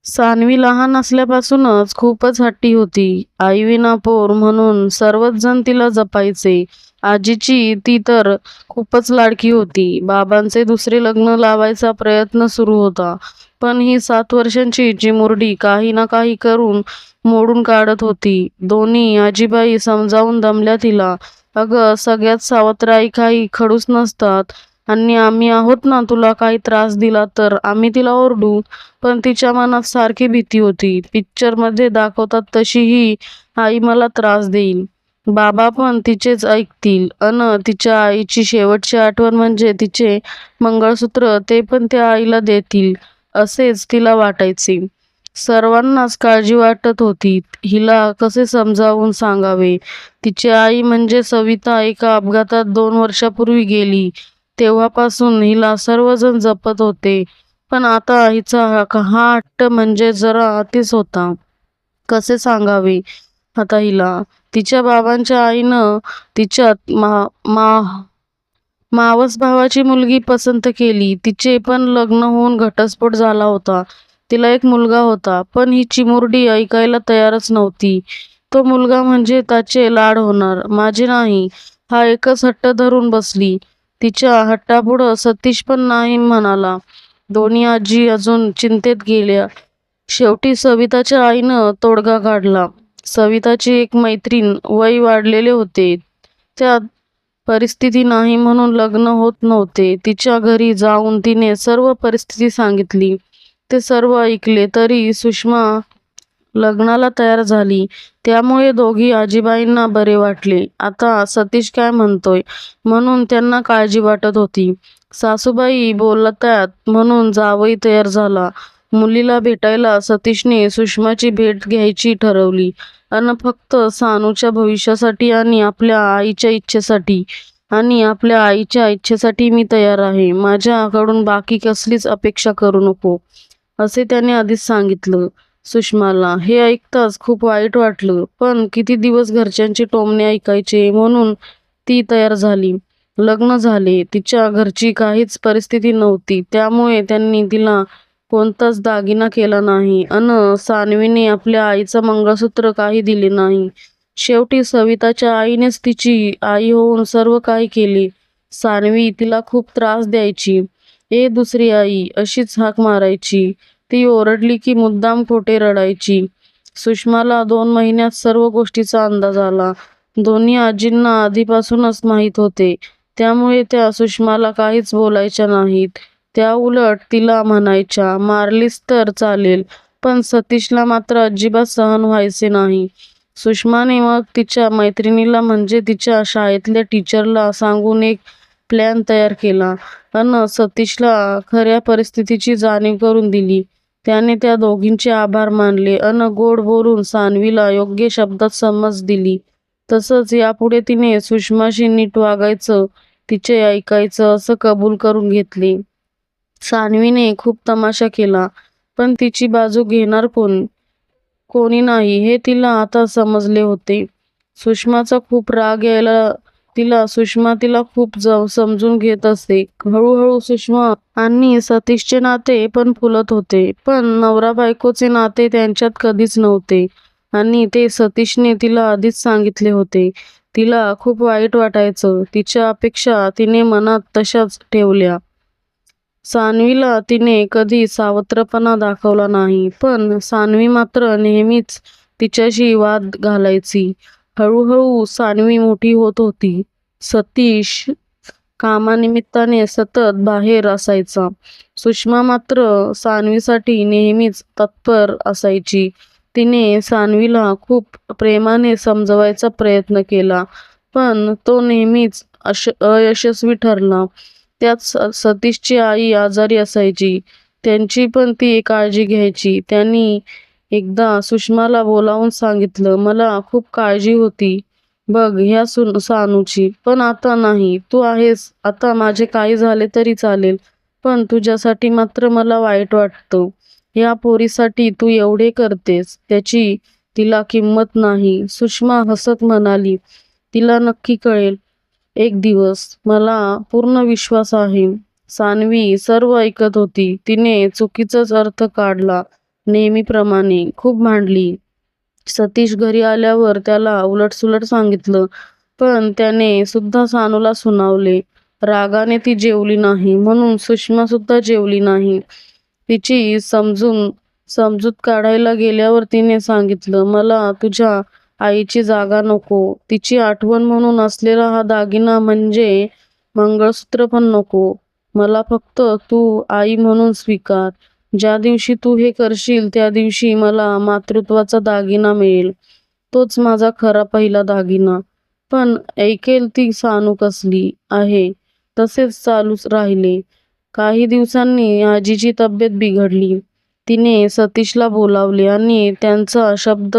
सान्वी लहान असल्यापासूनच खूपच हट्टी होती. आईविना पोर म्हणून सर्वच जण तिला जपायचे. आजीची ती तर खूपच लाडकी होती. बाबांचे दुसरे लग्न लावायचा प्रयत्न सुरू होता. पण ही 7 वर्षांची चिमुरडी काही ना काही करून मोडून काढत होती. दोन्ही आजीबाई समजावून दमल्या तिला. "अगं, सगळ्यात सावत्र आई काही खडूस नसतात आणि आम्ही आहोत ना, तुला काही त्रास दिला तर आम्ही तिला ओरडू." पण तिच्या मनात सारखी भीती होती. पिक्चरमध्ये दाखवतात तशी ही आई मला त्रास देईल. बाबा पण तिचेच ऐकतील अन तिच्या आईची शेवटची आठवण म्हणजे तिचे मंगळसूत्र, ते पण त्या आईला देतील असेच तिला वाटायचे. सर्वांनाच काळजी वाटत होती. हिला कसे समजावून सांगावे? तिची आई म्हणजे सविता एका अपघातात 2 वर्षापूर्वी गेली. तेव्हापासून हिला सर्वजण जपत होते. पण आता हिचा हा हट्ट म्हणजे जरा अतिच होता. कसे सांगावे आता हिला? तिच्या बाबांच्या आईनं तिच्यात मावस भावाची मुलगी पसंत केली. तिचे पण लग्न होऊन घटस्फोट झाला होता. तिला एक मुलगा होता. पण ही चिमुरडी ऐकायला तयारच नव्हती. तो मुलगा म्हणजे त्याचे लाड होणार, माझे नाही, हा एकच हट्ट धरून बसली. तिच्या हट्टापुढं सतीश पण नाही म्हणाला. दोन्ही आजी अजून चिंतेत गेल्या. शेवटी सविताच्या आईनं तोडगा काढला. सविताची एक मैत्रीण, वय वाढलेले होते. त्या परिस्थिती नाही म्हणून लग्न होत नव्हते. तिच्या घरी जाऊन तिने सर्व परिस्थिती सांगितली. ते सर्व ऐकले तरी सुषमा लग्नाला तयार झाली. त्यामुळे दोघी आजीबाईंना बरे वाटले. आता सतीश काय म्हणतोय म्हणून त्यांना काळजी वाटत होती. सासूबाई बोलतायत म्हणून जावई तयार झाला. मुलीला भेटायला सतीशने सुषमाची भेट घ्यायची ठरवली. अन फक्त सानूच्या भविष्यासाठी आणि आपल्या आईच्या इच्छेसाठी. आणि आपल्या आईच्या इच्छेसाठी मी तयार आहे. माझ्याकडून बाकी कसलीच अपेक्षा करू नको, असे त्याने आधीच सांगितलं सुषमाला. हे ऐकताच खूप वाईट वाटलं. पण किती दिवस घरच्यांचे टोमणे ऐकायचे, म्हणून ती तयार झाली. लग्न झाले. तिच्या घरची काहीच परिस्थिती नव्हती. त्यामुळे त्यांनी तिला कोणताच दागिना केला नाही. अन सान्वीने आपल्या आईचं मंगळसूत्र काही दिले नाही. शेवटी सविताच्या आईनेच तिची आई होऊन सर्व काही केले. सान्वी तिला खूप त्रास द्यायची. "ए दुसरी आई" अशीच हाक मारायची. ती ओरडली की मुद्दाम खोटे रडायची. सुषमाला 2 महिन्यात सर्व गोष्टीचा अंदाज आला. दोन्ही आजींना आधीपासूनच माहीत होते. त्यामुळे त्या सुषमाला काहीच बोलायच्या नाहीत. त्या उलट तिला म्हणायच्या, "मारलीस तर चालेल, पण सतीशला मात्र अजिबात सहन व्हायचे नाही." सुषमाने मग तिच्या मैत्रिणीला म्हणजे तिच्या शाळेतल्या टीचरला सांगून एक प्लॅन तयार केला अन सतीशला खऱ्या परिस्थितीची जाणीव करून दिली. त्याने त्या दोघींचे आभार मानले अन गोड बोलून सान्वीला योग्य शब्दात समज दिली. तसंच यापुढे तिने सुषमाशी नीट वागायचं, तिचे ऐकायचं असं कबूल करून घेतले. सान्वीने खूप तमाशा केला, पण तिची बाजू घेणार कोणी नाही हे तिला आता समजले होते. सुषमा तिला खूप समजून घेत असे. हळूहळू सुषमा आणि सतीशचे नाते पण फुलत होते. पण नवरा बायकोचे नाते त्यांच्यात कधीच नव्हते. आणि ते सतीशने तिला आधीच सांगितले होते. तिला खूप वाईट वाटायचं. तिच्या अपेक्षा तिने मनात तशाच ठेवल्या. सान्वीला तिने कधी सावत्रपणा दाखवला नाही. पण सान्वी मात्र नेहमीच तिच्याशी वाद घालायची. हळूहळू सान्वी मोठी होत होती. सतीश कामानिमित्ताने सतत बाहेर असायचा. सुषमा मात्र सान्वीसाठी नेहमीच तत्पर असायची. तिने सान्वीला खूप प्रेमाने समजवायचा प्रयत्न केला, पण तो नेहमीच अयशस्वी ठरला. त्यात सतीशची आई आजारी असायची. त्यांची पण ती काळजी घ्यायची. त्यांनी एकदा सुषमाला बोलावून सांगितलं, "मला खूप काळजी होती बघ ह्या सानूची, पण आता नाही. तू आहेस. आता माझे काही झाले तरी चालेल, पण तुझ्यासाठी मात्र मला वाईट वाटतं. या पोरीसाठी तू एवढे करतेस, त्याची तिला किंमत नाही." सुषमा हसत म्हणाली, "तिला नक्की कळेल एक दिवस. मला पूर्ण विश्वास आहे." सान्वी सर्व ऐकत होती. तिने चुकीचाच अर्थ काढला नेहमीप्रमाणे खूप भांडली. सतीश घरी आल्यावर त्याला उलटसुलट सांगितलं, पण त्याने सुद्धा सानूला सुनावले. रागाने ती जेवली नाही म्हणून सुषमा सुद्धा जेवली नाही. तिची समजूत काढायला गेल्यावर तिने सांगितलं, मला तुझ्या आईची जागा नको. तिची आठवण म्हणून असलेला हा दागिना म्हणजे मंगळसूत्र पण नको. मला फक्त तू आई म्हणून स्वीकार. ज्या दिवशी तू हे करशील त्या दिवशी मला मातृत्वाचा दागिना मिळेल. तोच माझा खरा पहिला दागिना. पण ऐकेल ती सानू कसली आहे. तसेच चालूच राहिले. काही दिवसांनी आजीची तब्येत बिघडली. तिने सतीशला बोलावले आणि त्यांचा शब्द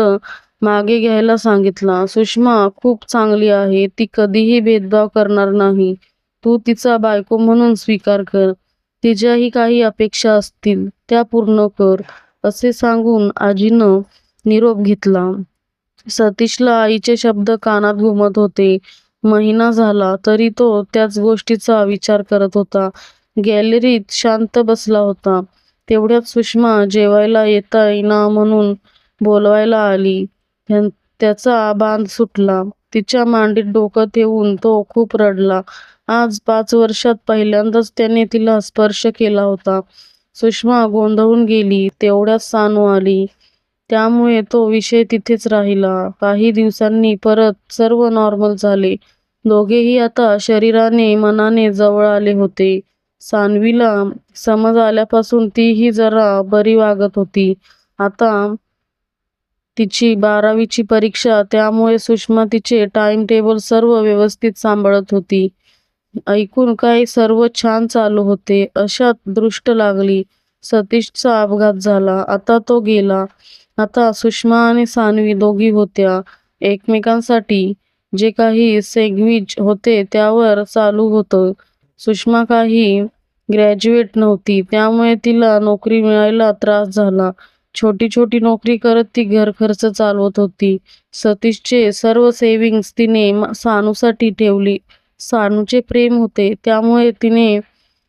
मागे घ्यायला सांगितला. सुषमा खूप चांगली आहे. ती कधीही भेदभाव करणार नाही. तू तिचा बायको म्हणून स्वीकार कर. तिच्याही काही अपेक्षा असतील त्या पूर्ण कर, असे सांगून आजीनं निरोप घेतला. सतीशला आईचे शब्द कानात घुमत होते. महिना झाला तरी तो त्याच गोष्टीचा विचार करत होता. गॅलरीत शांत बसला होता. तेवढ्यात सुषमा जेवायला येता येईना म्हणून बोलवायला आली. त्याचा बांध सुटला. तिच्या मांडीत डोकं ठेवून तो खूप रडला. आज 5 वर्षात पहिल्यांदाच त्याने तिला स्पर्श केला होता. सुषमा गोंधळून गेली. तेवढ्यात सानू आली. त्यामुळे तो विषय तिथेच राहिला. काही दिवसांनी परत सर्व नॉर्मल झाले. दोघेही आता शरीराने मनाने जवळ आले होते. सान्वीला समज आल्यापासून तीही जरा बरी वागत होती. आता तिची 12वीची परीक्षा, त्यामुळे सुषमा तिचे टाइम टेबल सर्व व्यवस्थित सांभाळत होती. ऐकून काय सर्व छान चालू होते अशात दृष्ट लागली. सतीशचा अपघात झाला. आता तो गेला. आता सुषमा आणि सान्वी दोघी होत्या. एकमेकांसाठी जे काही सँडविच होते त्यावर चालू होतं. सुषमा काही ग्रॅज्युएट नव्हती, त्यामुळे तिला नोकरी मिळायला त्रास झाला. छोटी छोटी नोकरी करत ती घर खर्च चालवत होती. सतीशचे सर्व सेव्हिंग्ज तिने सानूसाठी ठेवली. सानूचे प्रेम होते, त्यामुळे तिने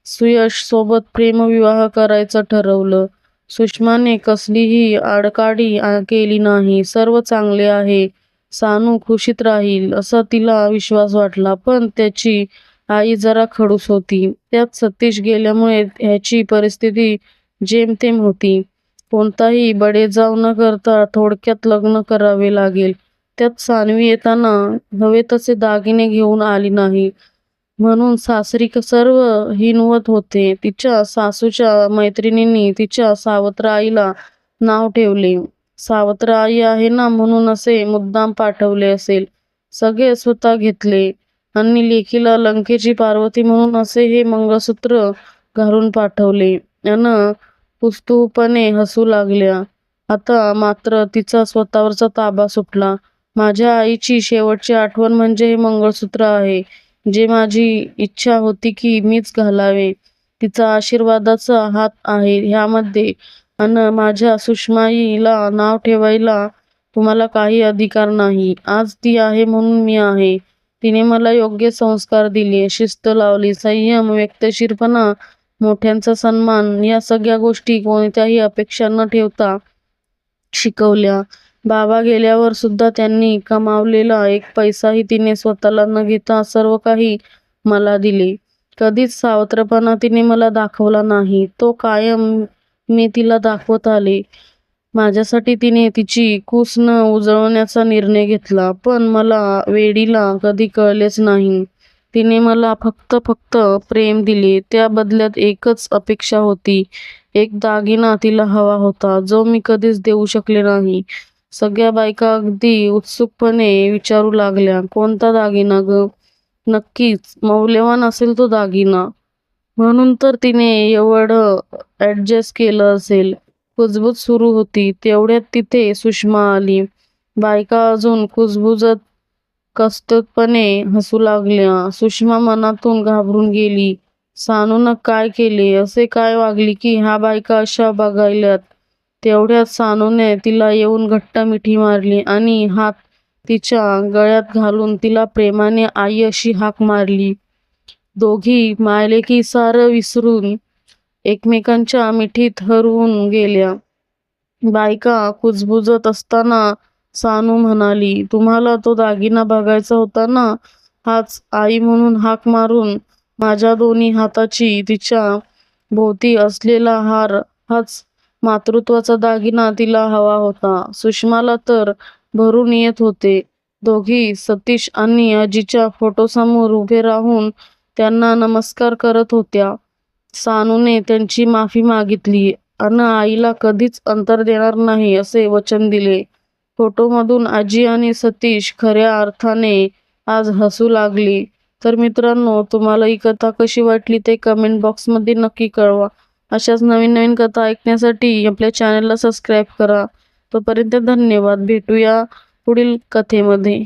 सुयश सोबत प्रेमविवाह करायचं ठरवलं. सुषमाने कसलीही आडकाठी केली नाही. सर्व चांगले आहे. सानू खुशीत राहील असा तिला विश्वास वाटला. पण त्याची आई जरा खडूस होती. त्यात सतीश गेल्यामुळे ह्याची परिस्थिती जेमतेम होती. कोणताही बडेजाव न करता थोडक्यात लग्न करावे लागेल. त्यात सान्वी येताना हवे तसे दागिने घेऊन आली नाही म्हणून सासरी सर्व हिणवत होते. तिच्या सासूच्या मैत्रिणींनी तिच्या सावत्र आईला नाव ठेवले. सावत्र आई आहे ना म्हणून असे मुद्दाम पाठवले असेल. सगळे स्वतः घेतले आणि लेकीला लंकेची पार्वती म्हणून असे हे मंगळसूत्र घालून पाठवले. अन पुस्तूपणे हसू लागल्या. आता मात्र तिचा स्वतःवरचा ताबा सुटला. माझ्या आईची शेवटची आठवण म्हणजे हे मंगळसूत्र आहे, जे माझी इच्छा होती की मीच घालावे. तिचा आशीर्वादाचा हात आहे ह्यामध्ये. अन माझ्या सुषमाईला नाव ठेवायला तुम्हाला काही अधिकार नाही. आज ती आहे म्हणून मी आहे. तिने मला योग्य संस्कार दिले, शिस्त लावली, संयम, व्यक्तिशीरपणा, मोठ्यांचा सन्मान, या सगळ्या गोष्टी कोणत्याही अपेक्षा न ठेवता शिकवल्या. बाबा गेल्यावर सुद्धा त्यांनी कमावलेला एक पैसाही तिने स्वतःला न घेता सर्व काही मला दिले. कधीच सावत्रपणा तिने मला दाखवला नाही. तो कायम मी तिला दाखवत आले. माझ्यासाठी तिने तिची कूस न उजळवण्याचा निर्णय घेतला. पण मला वेडीला कधी कळलेच नाही. तिने मला फक्त प्रेम दिले. त्या बदल्यात एकच अपेक्षा होती. एक दागिना तिला हवा होता, जो मी कधीच देऊ शकले नाही. सगळ्या बायका अगदी उत्सुकपणे विचारू लागल्या, कोणता दागिना ग? नक्कीच मौल्यवान असेल तो दागिना. म्हणून तर तिने एवढं ॲडजस्ट केलं असेल. कुजबूज सुरू होती. तेवढ्यात तिथे सुषमा आली. बायका अजून कुजबुजत कस्तुतपणे हसू लागल्या. सुषमा मनातून घाबरून गेली. सानूनं काय केले? असे काय वागली की ह्या बायका अशा बघायल्यात? तेवढ्यात सानूने तिला येऊन घट्ट मिठी मारली आणि हात तिच्या गळ्यात घालून तिला प्रेमाने आई अशी हाक मारली. दोघी मायलेकी सारं विसरून एकमेकांच्या मिठीत हरवून गेल्या. बायका कुजबुजत असताना सानू म्हणाली, तुम्हाला तो दागिना बघायचा होता ना? हाच. आई म्हणून हाक मारून माझ्या दोन्ही हाताची तिच्या भोवती असलेला हार, हाच मातृत्वाचा दागिना तिला हवा होता. सुषमाला तर भरून येत होते. दोघी सतीश आणि आजीच्या फोटोसमोर उभे राहून त्यांना नमस्कार करत होत्या. सानूने त्यांची माफी मागितली अन आईला कधीच अंतर देणार नाही असे वचन दिले. फोटोमधून आजी आणि सतीश खऱ्या अर्थाने आज हसू लागली. तर मित्रांनो, तुम्हाला ही कथा कशी वाटली ते कमेंट बॉक्समध्ये नक्की कळवा. अशाच नवीन नवीन कथा ऐकण्यासाठी आपल्या चॅनलला सबस्क्राईब करा. तोपर्यंत धन्यवाद. भेटूया पुढील कथेमध्ये.